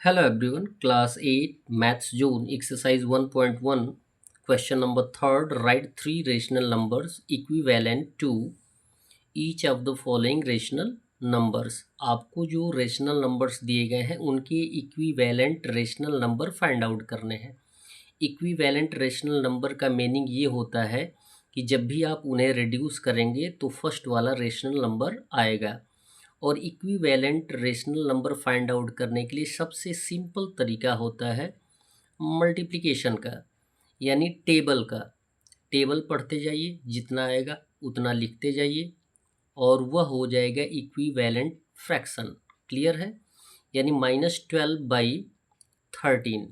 Hello everyone, class 8 maths zone exercise 1.1 question number 3rd. Write three rational numbers equivalent to each of the following rational numbers. आपको जो rational numbers दिए गए हैं उनके equivalent rational number find out करने हैं। Equivalent rational number का meaning ये होता है कि जब भी आप उन्हें रिड्यूस करेंगे तो फर्स्ट वाला रेशनल नंबर आएगा। और equivalent rational number find out करने के लिए सबसे सिंपल तरीका होता है मल्टीप्लिकेशन का, यानी टेबल का। टेबल पढ़ते जाइए, जितना आएगा उतना लिखते जाइए और वह हो जाएगा इक्विवेलेंट फ्रैक्शन। क्लियर है? यानी -12/13।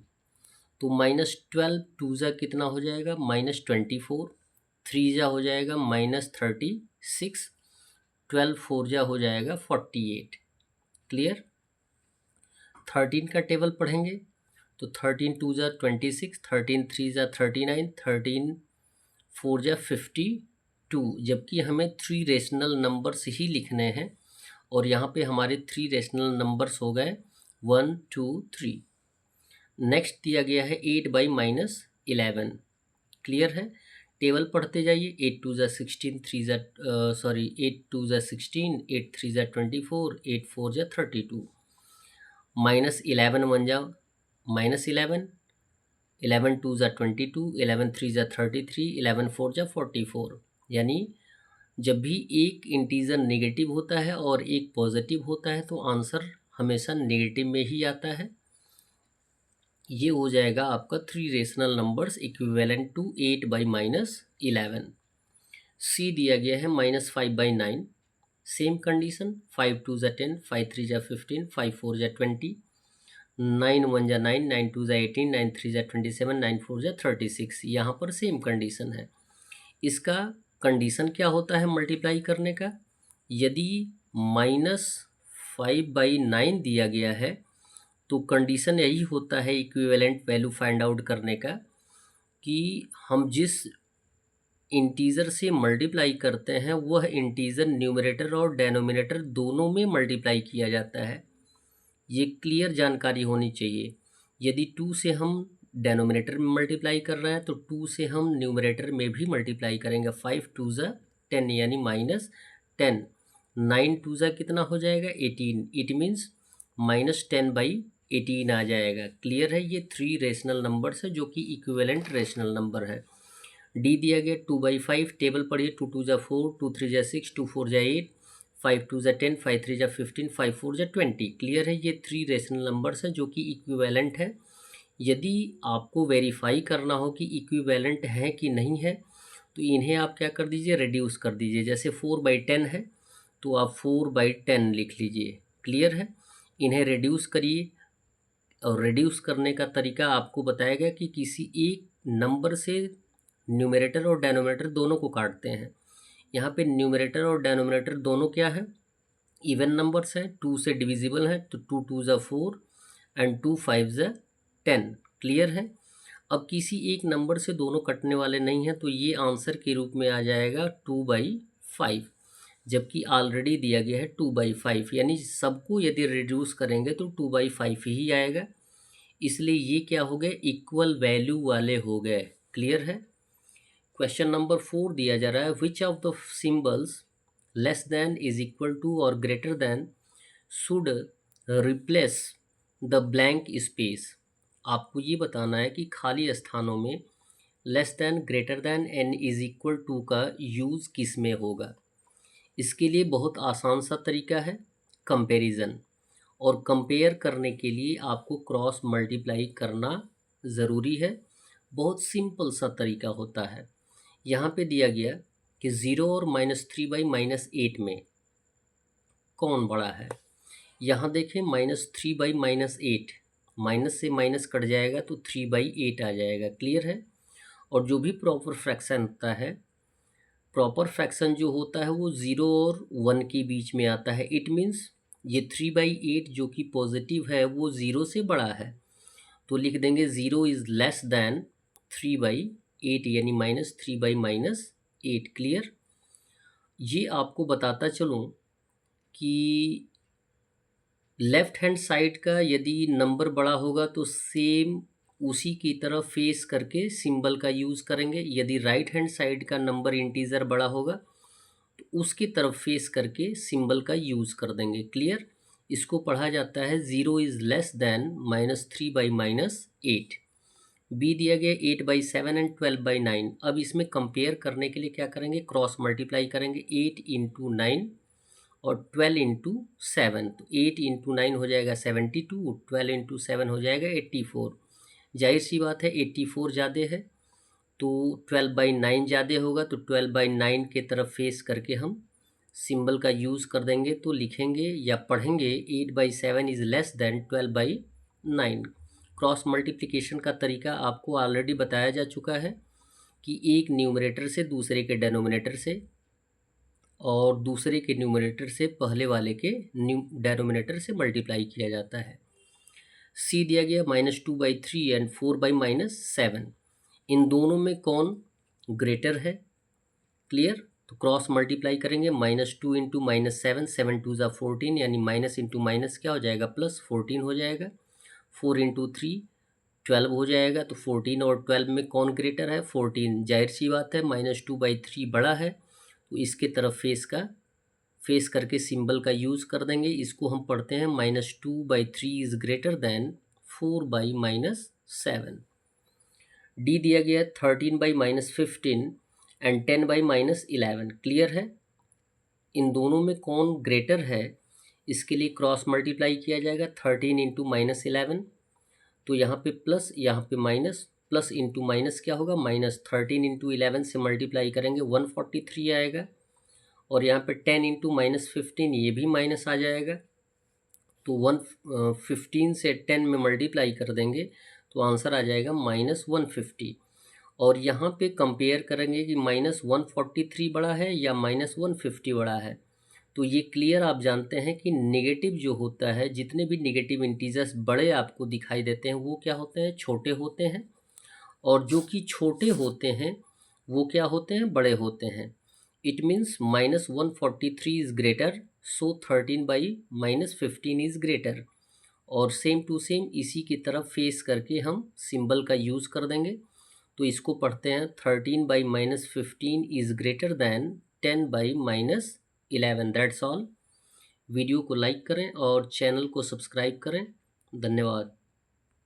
तो -12 टू ज़ा कितना हो जाएगा? -24। थ्री ज़ा हो जाएगा -36। 12 फोर जा हो जाएगा 48। क्लियर? 13 का टेबल पढ़ेंगे तो 13 टू ज़ा 26, 13 थ्री ज़ा 39, 13 फोर जा 52। जबकि हमें थ्री रेशनल नंबर्स ही लिखने हैं और यहाँ पे हमारे थ्री रेशनल नंबर्स हो गए 1 2 3। नेक्स्ट दिया गया है 8/-11। क्लियर है? टेबल पढ़ते जाइए। 8 टू ज़ा 16, 8 टू ज़ा 16, 8 थ्री ज़ा 24, 8 फोर ज़ा 32। -11 बन जाओ -11, 11 टू ज़ा 22, 11 थ्री ज़ा 33, 11 फोर ज़ा 44। यानी जब भी एक इंटीजर नेगेटिव होता है और एक पॉजिटिव होता है तो आंसर हमेशा नेगेटिव में ही आता है। ये हो जाएगा आपका three rational numbers equivalent to 8/-11। C दिया गया है -5/9। सेम कंडीशन, 5 टू ज़ा 10, 5 थ्री ज़ा 15, 5 फोर ज़ा 20, 9 1 ज़ा 9, 9 टू ज़ा 18, 9 थ्री ज़ा 27, 9 फोर ज़ा 36। यहाँ पर सेम कंडीशन है। इसका कंडीशन क्या होता है मल्टीप्लाई करने का? यदि -5/9 दिया गया है तो कंडीशन यही होता है इक्विवेलेंट वैल्यू फाइंड आउट करने का कि हम जिस इंटीजर से मल्टीप्लाई करते हैं वह इंटीजर न्यूमरेटर और डेनोमिनेटर दोनों में मल्टीप्लाई किया जाता है। ये क्लियर जानकारी होनी चाहिए। यदि 2 से हम डेनोमिनेटर में मल्टीप्लाई कर रहे हैं तो 2 से हम न्यूमरेटर में भी मल्टीप्लाई करेंगे। 5 टू ज़ा 10 यानी -10। 9 टू ज़ा कितना हो जाएगा? 18। इट मीन्स -10/18 आ जाएगा। क्लियर है? ये थ्री रेशनल नंबर्स है जो कि इक्विवेलेंट रेशनल नंबर है। डी दिया गया 2/5। टेबल पढ़िए। 2 टू ज़ा 4, 2 थ्री ज़ा 6, 2 फोर ज़ा 8, 5 टू ज़ा 10, 5 थ्री ज़ा 15, 5 फोर ज़ा 20। क्लियर है? ये थ्री रेशनल नंबर्स है जो कि इक्विवेलेंट है। यदि आपको वेरीफाई करना हो कि इक्विवेलेंट है कि नहीं है तो इन्हें आप क्या कर दीजिए? रिड्यूस कर दीजिए। जैसे 4/10 है तो आप 4/10 लिख लीजिए। क्लियर है? इन्हें रिड्यूस करिए और रिड्यूस करने का तरीका आपको बताया गया कि किसी एक नंबर से न्यूमरेटर और डेनोमिनेटर दोनों को काटते हैं। यहाँ पे न्यूमरेटर और डेनोमिनेटर दोनों क्या है? इवन नंबर्स हैं, 2 से डिविजिबल हैं तो 2 टू ज़ा 4 एंड 2 5 ज़ा 10। क्लियर है? अब किसी एक नंबर से दोनों कटने वाले नहीं हैं तो ये आंसर के रूप में आ जाएगा 2/5, जबकि ऑलरेडी दिया गया है 2/5। यानी सबको यदि रिड्यूस करेंगे तो 2/5 ही आएगा। इसलिए ये क्या हो गए? इक्वल वैल्यू वाले हो गए। क्लियर है? क्वेश्चन नंबर 4 दिया जा रहा है, which of the symbols less than is equal to और greater than should replace the blank space. आपको ये बताना है कि खाली स्थानों में less than, greater than and is equal to का यूज़ किस में होगा। इसके लिए बहुत आसान सा तरीका है, कंपैरिजन। और कंपेयर करने के लिए आपको क्रॉस मल्टीप्लाई करना ज़रूरी है। बहुत सिंपल सा तरीका होता है। यहाँ पे दिया गया कि 0 और -3/-8 में कौन बड़ा है। यहाँ देखें -3/-8, माइनस से माइनस कट जाएगा तो 3/8 आ जाएगा। क्लियर है? और जो भी प्रॉपर फ्रैक्शन होता है, प्रॉपर फ्रैक्शन जो होता है वो 0 और 1 के बीच में आता है। इट मीन्स ये 3/8 जो कि पॉजिटिव है वो 0 से बड़ा है तो लिख देंगे 0 इज़ लेस दैन 3/8 यानी -3/-8। क्लियर? ये आपको बताता चलूँ कि लेफ्ट हैंड साइड का यदि नंबर बड़ा होगा तो सेम उसी की तरफ फेस करके सिंबल का यूज़ करेंगे। यदि राइट हैंड साइड का नंबर इंटीजर बड़ा होगा तो उसकी तरफ फेस करके सिंबल का यूज़ कर देंगे। क्लियर? इसको पढ़ा जाता है 0 इज़ लेस देन -3/-8। बी दिया गया 8/7 एंड 12/9। अब इसमें कंपेयर करने के लिए क्या करेंगे, क्रॉस मल्टीप्लाई करेंगे। 8 इंटू 9 और 12 इंटू 7, तो 8 इंटू 9 हो जाएगा 72, 12 इंटू 7 हो जाएगा 84। जाहिर सी बात है 84 ज़्यादा है तो 12/9 ज़्यादा होगा, तो 12/9 के तरफ फेस करके हम सिंबल का यूज़ कर देंगे। तो लिखेंगे या पढ़ेंगे 8/7 is less than 12/9। Cross multiplication का तरीका आपको ऑलरेडी बताया जा चुका है कि एक न्यूमरेटर से दूसरे के डेनोमिनेटर से और दूसरे के न्यूमरेटर से पहले वाले के डेनोमिनेटर से मल्टीप्लाई किया जाता है। सी दिया गया -2/3 एंड 4/-7। इन दोनों में कौन ग्रेटर है? क्लियर? तो क्रॉस मल्टीप्लाई करेंगे। -2 इंटू -7, 7 2 ज़ा 14, यानी माइनस इंटू माइनस क्या हो जाएगा, प्लस 14 हो जाएगा। 4 इंटू 3 12 हो जाएगा। तो 14 और 12 में कौन ग्रेटर है? 14। जाहिर सी बात है -2/3 बड़ा है तो इसके तरफ फेस करके सिंबल का यूज़ कर देंगे। इसको हम पढ़ते हैं -2/3 इज़ ग्रेटर देन 4/-7। डी दिया गया 13/-15 एंड 10/-11। क्लियर है? इन दोनों में कौन ग्रेटर है इसके लिए क्रॉस मल्टीप्लाई किया जाएगा। 13 इंटू -11, तो यहाँ पे प्लस यहाँ पे माइनस, प्लस इंटू माइनस क्या होगा, -13 इंटू 11 से मल्टीप्लाई करेंगे 143 आएगा। और यहाँ पे 10 इंटू -15 ये भी माइनस आ जाएगा। तो 15 से 10 में मल्टीप्लाई कर देंगे तो आंसर आ जाएगा -150। और यहाँ पे कंपेयर करेंगे कि -143 बड़ा है या -150 बड़ा है। तो ये क्लियर आप जानते हैं कि नेगेटिव जो होता है, जितने भी नेगेटिव इंटीजर्स बड़े आपको दिखाई देते हैं वो क्या होते हैं, छोटे होते हैं। और जो कि छोटे होते हैं वो क्या होते हैं, बड़े होते हैं। It means -143 is greater, so 13/-15 is greater. और सेम टू सेम इसी की तरफ फेस करके हम सिंबल का यूज़ कर देंगे। तो इसको पढ़ते हैं 13/-15 is greater than 10/-11। That's all. Video को लाइक करें और चैनल को सब्सक्राइब करें। धन्यवाद।